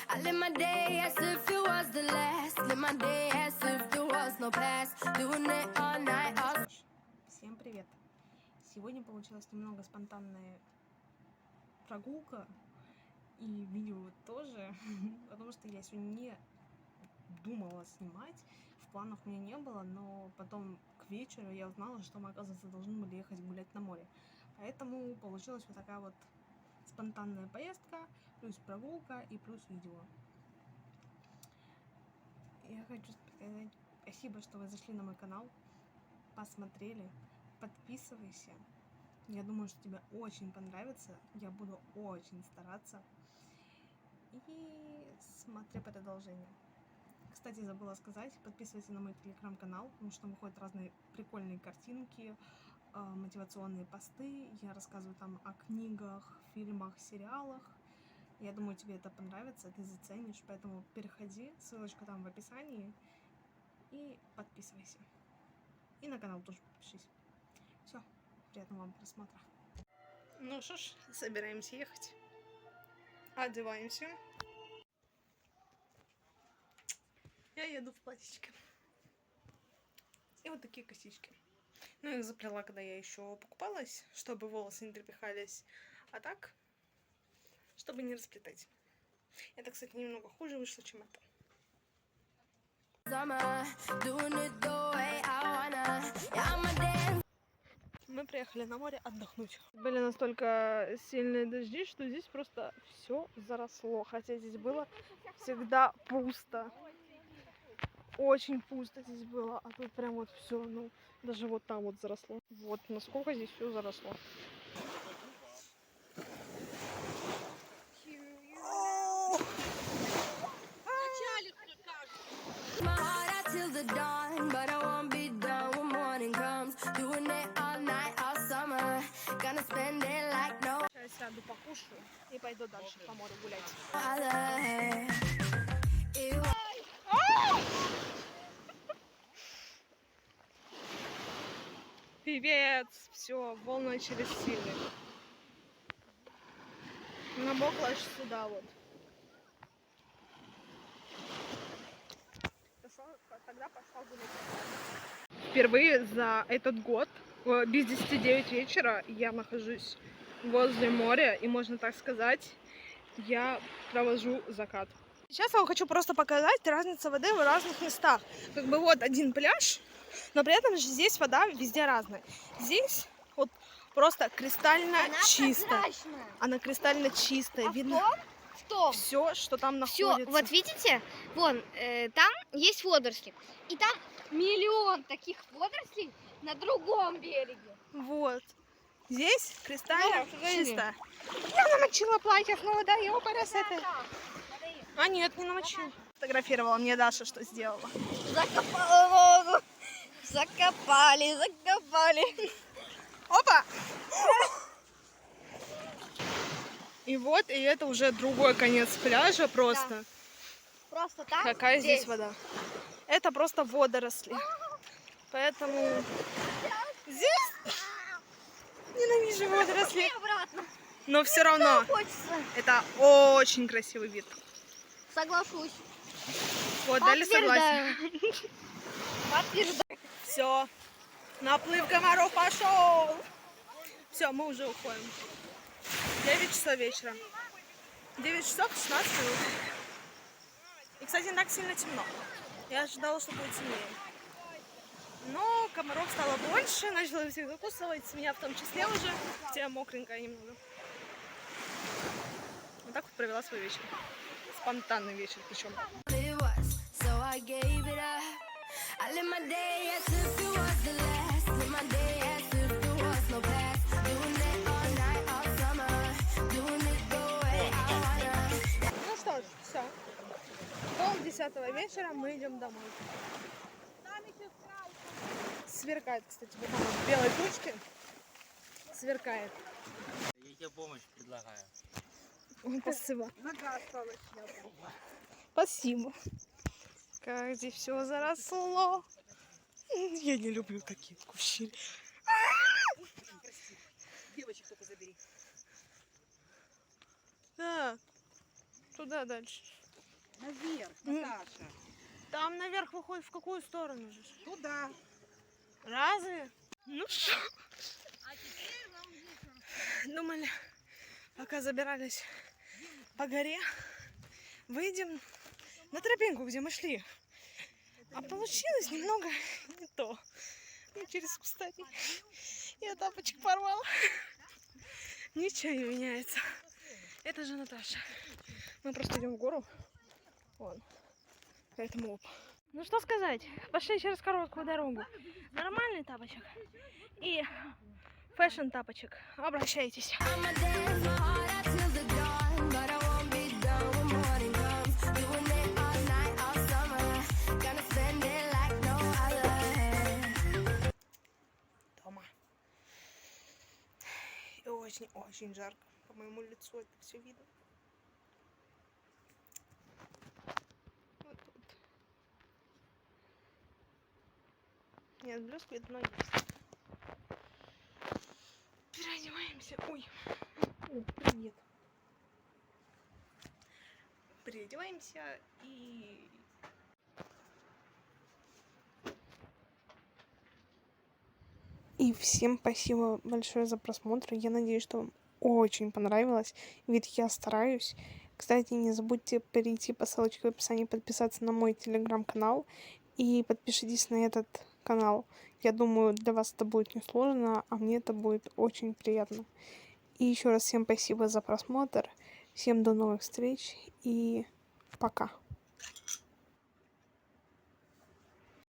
I live my day as if it was the last. Live my day as if there was no past. Doing it all night, all... Всем привет! Сегодня получилась немного спонтанная прогулка и видео тоже, потому что я сегодня не думала снимать, в планах у меня не было, но потом к вечеру я узнала, что мы, оказывается, должны были ехать гулять на море. Поэтому получилась вот такая вот спонтанная поездка, плюс прогулка и плюс видео. Я хочу сказать спасибо, что вы зашли на мой канал, посмотрели, подписывайся. Я думаю, что тебе очень понравится, я буду очень стараться. И смотри продолжение. Кстати, забыла сказать, подписывайся на мой телеграм-канал, потому что там выходят разные прикольные картинки, мотивационные посты. Я рассказываю там о книгах, фильмах, сериалах. Я думаю, тебе это понравится, ты заценишь, поэтому переходи, ссылочка там в описании, и подписывайся. И на канал тоже подпишись. Все, приятного вам просмотра. Ну что ж, собираемся ехать. Одеваемся. Я еду в платьичке. И вот такие косички. Ну, я их заплела, когда я еще покупалась, чтобы волосы не трепыхались. А так, чтобы не расплетать. Это, кстати, немного хуже вышло, чем это. Мы приехали на море отдохнуть. Были настолько сильные дожди, что здесь просто все заросло. Хотя здесь было всегда пусто. Очень пусто здесь было. А тут прям вот все, ну, даже вот там вот заросло. Вот насколько здесь все заросло. Сейчас сяду, покушаю и пойду дальше по морю гулять. Певец! Все, волны начались сильные. Намокла аж сюда вот. Тогда пошла гулять. Впервые за этот год без 10-9 вечера я нахожусь возле моря, и можно так сказать, я провожу закат. Сейчас я вам хочу просто показать разницу воды в разных местах. Как бы вот один пляж, но при этом же здесь вода везде разная. Здесь вот просто кристально чистая. Она кристально чистая. Видно все, что там находится. Вот видите, вон, там есть водоросли. И там миллион таких водорослей на другом береге. Вот. Здесь кристально чисто. Я намочила платье, ну да, его порос это. А нет, не намочила. Фотографировала мне Даша, что сделала. Закопала воду. Закопали. Опа! И вот, и это уже другой конец пляжа просто. Да. Просто там. Какая здесь вода? Это просто водоросли. Поэтому здесь ненавижу водоросли. Но все равно это очень красивый вид. Соглашусь. Вот, дали согласен. Подтверждаю. Все, наплыв комаров пошел. Все, мы уже уходим. 9 часов вечера. 9 часов 16 минут. И, кстати, не так сильно темно. Я ожидала, что будет темнее. Но комаров стало больше, начала всех закусывать, меня в том числе уже, хотя мокренькая немного. Вот так вот провела свой вечер. Спонтанный вечер причем. Ну что ж, все. 9:30 вечера мы идем домой. Сверкает, кстати, вот там вот белой тучки. Сверкает. Я тебе помощь предлагаю. Спасибо. Нога осталась. Спасибо. Как здесь все заросло. Я не люблю такие кущи. Девочек только забери. Да. Туда дальше. Наверх, М. Наташа. Там наверх выходит в какую сторону же? Туда. Разве? Ну что? Думали, пока забирались по горе, выйдем на тропинку, где мы шли. А получилось немного не то. Ну, через кустарник. Я тапочек порвал. Ничего не меняется. Это же Наташа. Мы просто идем в гору. Вон. Поэтому оп. Ну что сказать. Пошли через короткую дорогу. Нормальный тапочек. И фэшн тапочек. Обращайтесь. I'ma dance my heart out till the dawn, but I won't be done when morning comes. Doing it all night, all summer. Gonna spend it like no other. Дома. И очень-очень жарко. По моему лицу это все видно. Вот тут. Нет, блеск видно есть. Переодеваемся. Ой. О, привет. Переодеваемся и... И всем спасибо большое за просмотр. Я надеюсь, что вам очень понравилось. Ведь я стараюсь. Кстати, не забудьте перейти по ссылочке в описании, подписаться на мой телеграм-канал. И подпишитесь на этот канал. Я думаю, для вас это будет несложно, а мне это будет очень приятно. И еще раз всем спасибо за просмотр. Всем до новых встреч и пока.